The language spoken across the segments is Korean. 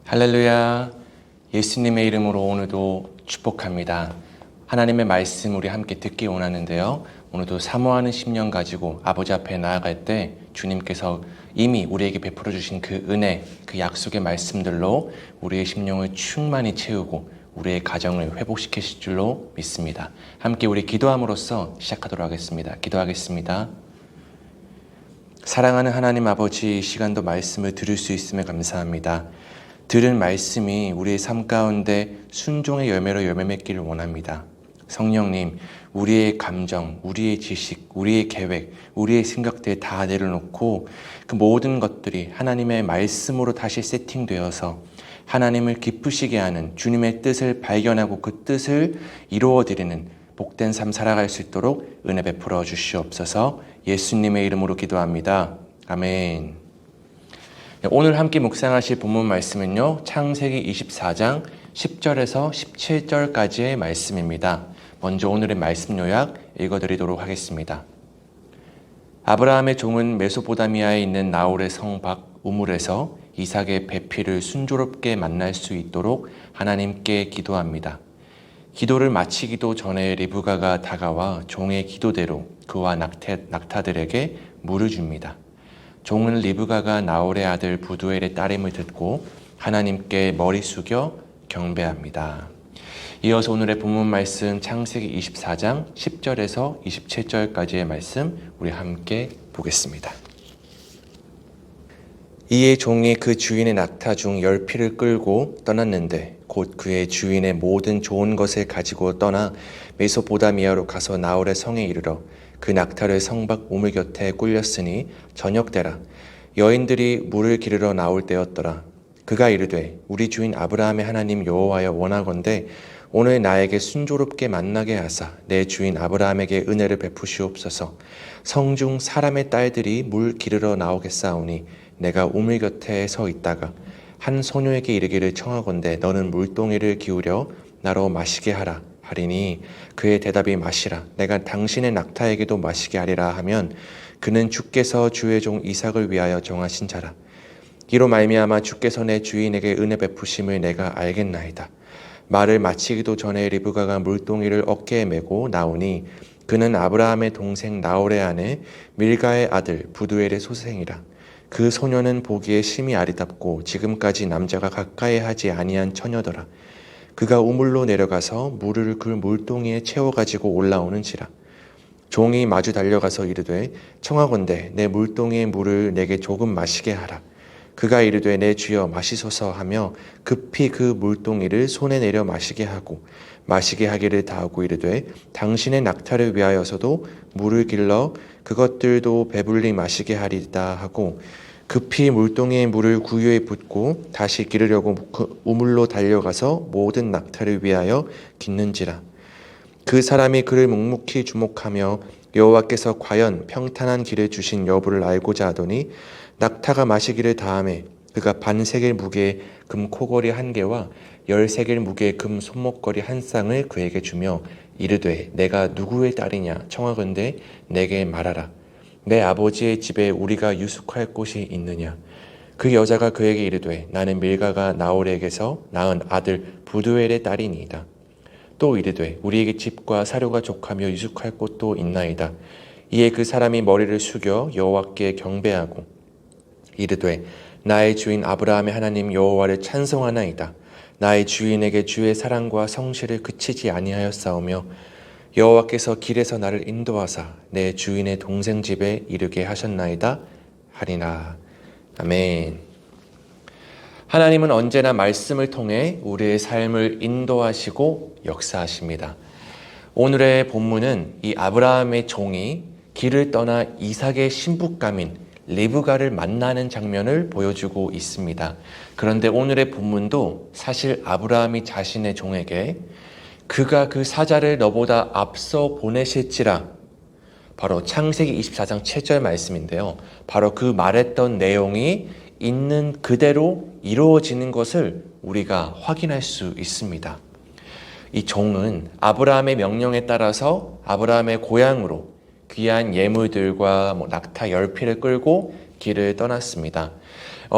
할렐루야. 예수님의 이름으로 오늘도 축복합니다. 하나님의 말씀 우리 함께 듣기 원하는데요. 오늘도 사모하는 심령 가지고 아버지 앞에 나아갈 때 주님께서 이미 우리에게 베풀어 주신 그 은혜, 그 약속의 말씀들로 우리의 심령을 충만히 채우고 우리의 가정을 회복시키실 줄로 믿습니다. 함께 우리 기도함으로써 시작하도록 하겠습니다. 기도하겠습니다. 사랑하는 하나님 아버지, 이 시간도 말씀을 들을 수 있음에 감사합니다. 들은 말씀이 우리의 삶 가운데 순종의 열매로 열매 맺기를 원합니다. 성령님, 우리의 감정, 우리의 지식, 우리의 계획, 우리의 생각들 다 내려놓고 그 모든 것들이 하나님의 말씀으로 다시 세팅되어서 하나님을 기쁘시게 하는 주님의 뜻을 발견하고 그 뜻을 이루어드리는 복된 삶 살아갈 수 있도록 은혜 베풀어 주시옵소서. 예수님의 이름으로 기도합니다. 아멘. 오늘 함께 묵상하실 본문 말씀은요, 창세기 24장 10절에서 17절까지의 말씀입니다. 먼저 오늘의 말씀 요약 읽어드리도록 하겠습니다. 아브라함의 종은 메소포다미아에 있는 나홀의 성 밖 우물에서 이삭의 배필을 순조롭게 만날 수 있도록 하나님께 기도합니다. 기도를 마치기도 전에 리브가가 다가와 종의 기도대로 그와 낙타들에게 물을 줍니다. 종은 리브가가 나홀의 아들 부두엘의 따름을 듣고 하나님께 머리 숙여 경배합니다. 이어서 오늘의 본문 말씀 창세기 24장 10절에서 27절까지의 말씀 우리 함께 보겠습니다. 이에 종이 그 주인의 낙타 중 10피를 끌고 떠났는데 곧 그의 주인의 모든 좋은 것을 가지고 떠나 메소포다미아로 가서 나홀의 성에 이르러 그 낙타를 성밖 우물 곁에 꿀렸으니 저녁때라. 여인들이 물을 기르러 나올 때였더라. 그가 이르되 우리 주인 아브라함의 하나님 여호와여 원하건대 오늘 나에게 순조롭게 만나게 하사 내 주인 아브라함에게 은혜를 베푸시옵소서. 성중 사람의 딸들이 물 기르러 나오겠사오니 내가 우물 곁에 서 있다가 한 소녀에게 이르기를 청하건대 너는 물동이를 기울여 나로 마시게 하라 하리니 그의 대답이 마시라 내가 당신의 낙타에게도 마시게 하리라 하면 그는 주께서 주의 종 이삭을 위하여 정하신 자라. 이로 말미암아 주께서 내 주인에게 은혜 베푸심을 내가 알겠나이다. 말을 마치기도 전에 리브가가 물동이를 어깨에 메고 나오니 그는 아브라함의 동생 나홀의 아내 밀가의 아들 부두엘의 소생이라. 그 소녀는 보기에 심히 아리답고 지금까지 남자가 가까이 하지 아니한 처녀더라. 그가 우물로 내려가서 물을 그 물동이에 채워가지고 올라오는지라. 종이 마주 달려가서 이르되 청하건대 내 물동이의 물을 내게 조금 마시게 하라. 그가 이르되 내 주여 마시소서 하며 급히 그 물동이를 손에 내려 마시게 하고 마시게 하기를 다하고 이르되 당신의 낙타를 위하여서도 물을 길러 그것들도 배불리 마시게 하리다 하고 급히 물동이의 물을 구유에 붓고 다시 기르려고 그 우물로 달려가서 모든 낙타를 위하여 깃는지라. 그 사람이 그를 묵묵히 주목하며 여호와께서 과연 평탄한 길을 주신 여부를 알고자 하더니 낙타가 마시기를 다하매 그가 반세겔 무게의 금 코걸이 1개와 10세겔 무게의 금 손목걸이 1쌍을 그에게 주며 이르되 내가 누구의 딸이냐 청하건대 내게 말하라. 내 아버지의 집에 우리가 유숙할 곳이 있느냐. 그 여자가 그에게 이르되 나는 밀가가 나홀에게서 낳은 아들 부두엘의 딸이니이다. 또 이르되 우리에게 집과 사료가 족하며 유숙할 곳도 있나이다. 이에 그 사람이 머리를 숙여 여호와께 경배하고 이르되 나의 주인 아브라함의 하나님 여호와를 찬송하나이다. 나의 주인에게 주의 사랑과 성실을 그치지 아니하였사오며 여호와께서 길에서 나를 인도하사 내 주인의 동생 집에 이르게 하셨나이다 하리나. 아멘. 하나님은 언제나 말씀을 통해 우리의 삶을 인도하시고 역사하십니다. 오늘의 본문은 이 아브라함의 종이 길을 떠나 이삭의 신부감인 리브가를 만나는 장면을 보여주고 있습니다. 그런데 오늘의 본문도 사실 아브라함이 자신의 종에게 그가 그 사자를 너보다 앞서 보내실지라, 바로 창세기 24장 7절 말씀인데요. 바로 그 말했던 내용이 있는 그대로 이루어지는 것을 우리가 확인할 수 있습니다. 이 종은 아브라함의 명령에 따라서 아브라함의 고향으로 귀한 예물들과 낙타 10피를 끌고 길을 떠났습니다.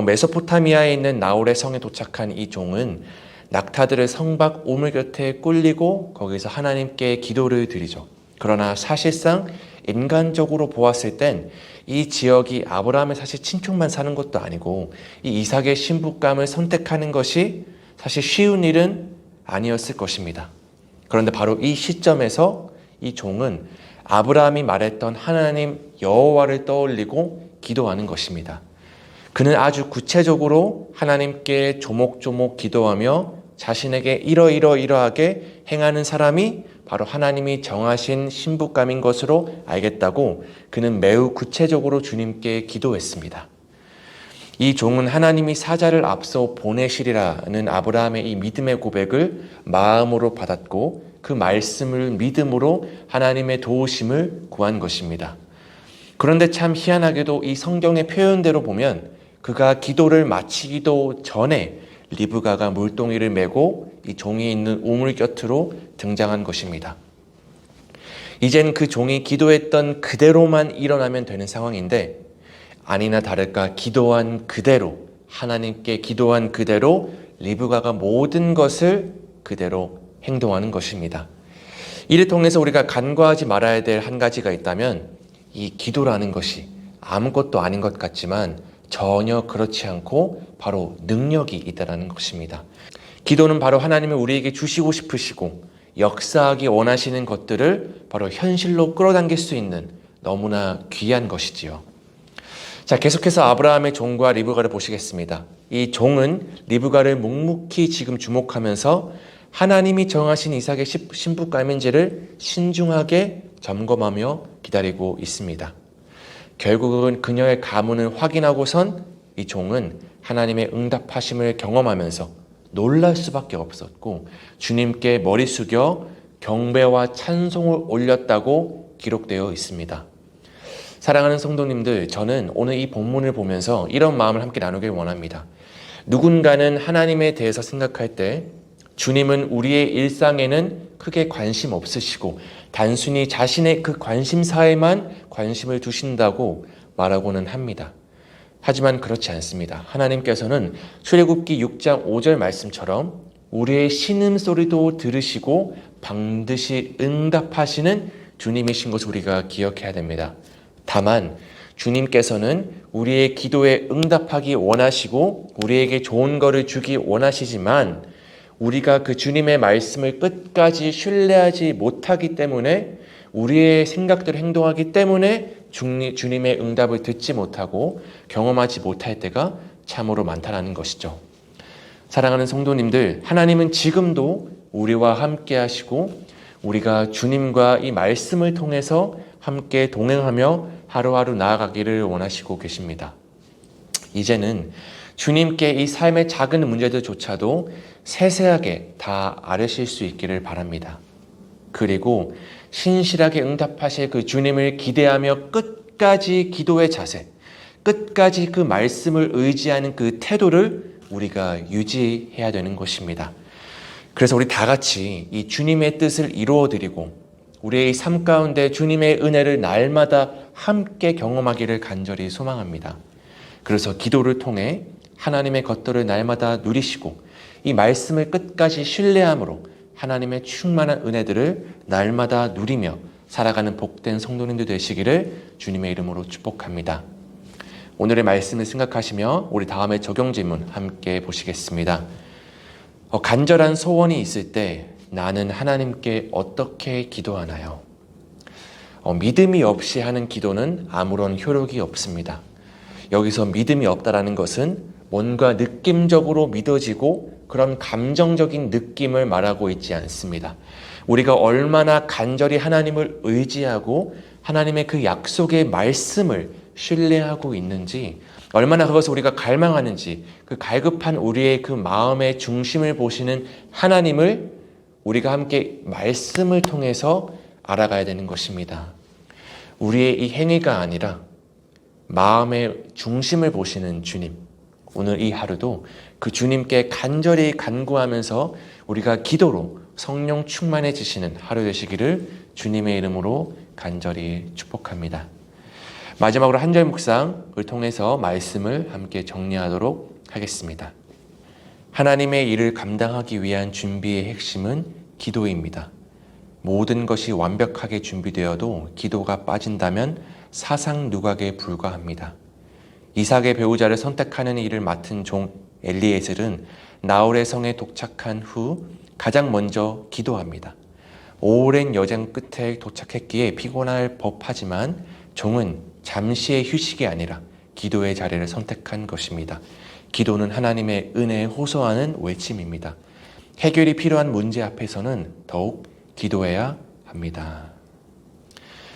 메소포타미아에 있는 나홀의 성에 도착한 이 종은 낙타들을 성박 우물 곁에 꿀리고 거기서 하나님께 기도를 드리죠. 그러나 사실상 인간적으로 보았을 땐 이 지역이 아브라함의 사실 친척만 사는 것도 아니고 이 이삭의 신부감을 선택하는 것이 사실 쉬운 일은 아니었을 것입니다. 그런데 바로 이 시점에서 이 종은 아브라함이 말했던 하나님 여호와를 떠올리고 기도하는 것입니다. 그는 아주 구체적으로 하나님께 조목조목 기도하며 자신에게 이러이러하게 행하는 사람이 바로 하나님이 정하신 신부감인 것으로 알겠다고 그는 매우 구체적으로 주님께 기도했습니다. 이 종은 하나님이 사자를 앞서 보내시리라는 아브라함의 이 믿음의 고백을 마음으로 받았고 그 말씀을 믿음으로 하나님의 도우심을 구한 것입니다. 그런데 참 희한하게도 이 성경의 표현대로 보면 그가 기도를 마치기도 전에 리브가가 물동이를 메고 이 종이 있는 우물 곁으로 등장한 것입니다. 이젠 그 종이 기도했던 그대로만 일어나면 되는 상황인데 아니나 다를까 기도한 그대로, 하나님께 기도한 그대로 리브가가 모든 것을 그대로 행동하는 것입니다. 이를 통해서 우리가 간과하지 말아야 될 한 가지가 있다면 이 기도라는 것이 아무것도 아닌 것 같지만 전혀 그렇지 않고 바로 능력이 있다는 것입니다. 기도는 바로 하나님이 우리에게 주시고 싶으시고 역사하기 원하시는 것들을 바로 현실로 끌어당길 수 있는 너무나 귀한 것이지요. 자, 계속해서 아브라함의 종과 리브가를 보시겠습니다. 이 종은 리브가를 묵묵히 지금 주목하면서 하나님이 정하신 이삭의 신부감인지를 신중하게 점검하며 기다리고 있습니다. 결국은 그녀의 가문을 확인하고선 이 종은 하나님의 응답하심을 경험하면서 놀랄 수밖에 없었고 주님께 머리 숙여 경배와 찬송을 올렸다고 기록되어 있습니다. 사랑하는 성도님들, 저는 오늘 이 본문을 보면서 이런 마음을 함께 나누길 원합니다. 누군가는 하나님에 대해서 생각할 때 주님은 우리의 일상에는 크게 관심 없으시고 단순히 자신의 그 관심사에만 관심을 두신다고 말하고는 합니다. 하지만 그렇지 않습니다. 하나님께서는 출애굽기 6장 5절 말씀처럼 우리의 신음소리도 들으시고 반드시 응답하시는 주님이신 것을 우리가 기억해야 됩니다. 다만 주님께서는 우리의 기도에 응답하기 원하시고 우리에게 좋은 것을 주기 원하시지만 우리가 그 주님의 말씀을 끝까지 신뢰하지 못하기 때문에 우리의 생각대로 행동하기 때문에 주님의 응답을 듣지 못하고 경험하지 못할 때가 참으로 많다는 것이죠. 사랑하는 성도님들, 하나님은 지금도 우리와 함께 하시고 우리가 주님과 이 말씀을 통해서 함께 동행하며 하루하루 나아가기를 원하시고 계십니다. 이제는 주님께 이 삶의 작은 문제들조차도 세세하게 다 아뢰실 수 있기를 바랍니다. 그리고 신실하게 응답하실 그 주님을 기대하며 끝까지 기도의 자세, 끝까지 그 말씀을 의지하는 그 태도를 우리가 유지해야 되는 것입니다. 그래서 우리 다 같이 이 주님의 뜻을 이루어드리고 우리의 삶 가운데 주님의 은혜를 날마다 함께 경험하기를 간절히 소망합니다. 그래서 기도를 통해 하나님의 것들을 날마다 누리시고 이 말씀을 끝까지 신뢰함으로 하나님의 충만한 은혜들을 날마다 누리며 살아가는 복된 성도님들 되시기를 주님의 이름으로 축복합니다. 오늘의 말씀을 생각하시며 우리 다음에 적용 질문 함께 보시겠습니다. 간절한 소원이 있을 때 나는 하나님께 어떻게 기도하나요? 믿음이 없이 하는 기도는 아무런 효력이 없습니다. 여기서 믿음이 없다라는 것은 뭔가 느낌적으로 믿어지고 그런 감정적인 느낌을 말하고 있지 않습니다. 우리가 얼마나 간절히 하나님을 의지하고 하나님의 그 약속의 말씀을 신뢰하고 있는지, 얼마나 그것을 우리가 갈망하는지, 그 갈급한 우리의 그 마음의 중심을 보시는 하나님을 우리가 함께 말씀을 통해서 알아가야 되는 것입니다. 우리의 이 행위가 아니라 마음의 중심을 보시는 주님, 오늘 이 하루도 그 주님께 간절히 간구하면서 우리가 기도로 성령 충만해지시는 하루 되시기를 주님의 이름으로 간절히 축복합니다. 마지막으로 한 절 묵상을 통해서 말씀을 함께 정리하도록 하겠습니다. 하나님의 일을 감당하기 위한 준비의 핵심은 기도입니다. 모든 것이 완벽하게 준비되어도 기도가 빠진다면 사상 누각에 불과합니다. 이삭의 배우자를 선택하는 일을 맡은 종 엘리에셀은 나홀의 성에 도착한 후 가장 먼저 기도합니다. 오랜 여정 끝에 도착했기에 피곤할 법하지만 종은 잠시의 휴식이 아니라 기도의 자리를 선택한 것입니다. 기도는 하나님의 은혜에 호소하는 외침입니다. 해결이 필요한 문제 앞에서는 더욱 기도해야 합니다.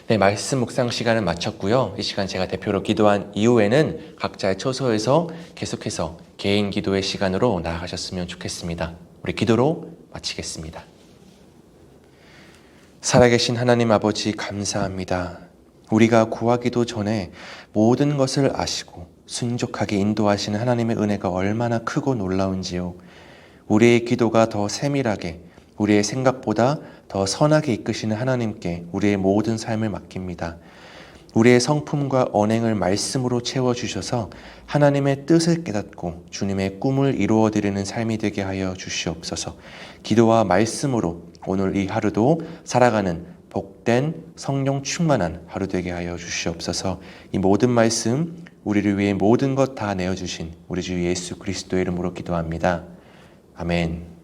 네, 말씀 묵상 시간을 마쳤고요. 이 시간 제가 대표로 기도한 이후에는 각자의 처소에서 계속해서 개인 기도의 시간으로 나아가셨으면 좋겠습니다. 우리 기도로 마치겠습니다. 살아계신 하나님 아버지 감사합니다. 우리가 구하기도 전에 모든 것을 아시고 순종하게 인도하시는 하나님의 은혜가 얼마나 크고 놀라운지요. 우리의 기도가 더 세밀하게, 우리의 생각보다 더 선하게 이끄시는 하나님께 우리의 모든 삶을 맡깁니다. 우리의 성품과 언행을 말씀으로 채워주셔서 하나님의 뜻을 깨닫고 주님의 꿈을 이루어드리는 삶이 되게 하여 주시옵소서. 기도와 말씀으로 오늘 이 하루도 살아가는 복된 성령 충만한 하루 되게 하여 주시옵소서. 이 모든 말씀 우리를 위해 모든 것 다 내어주신 우리 주 예수 그리스도의 이름으로 기도합니다. 아멘.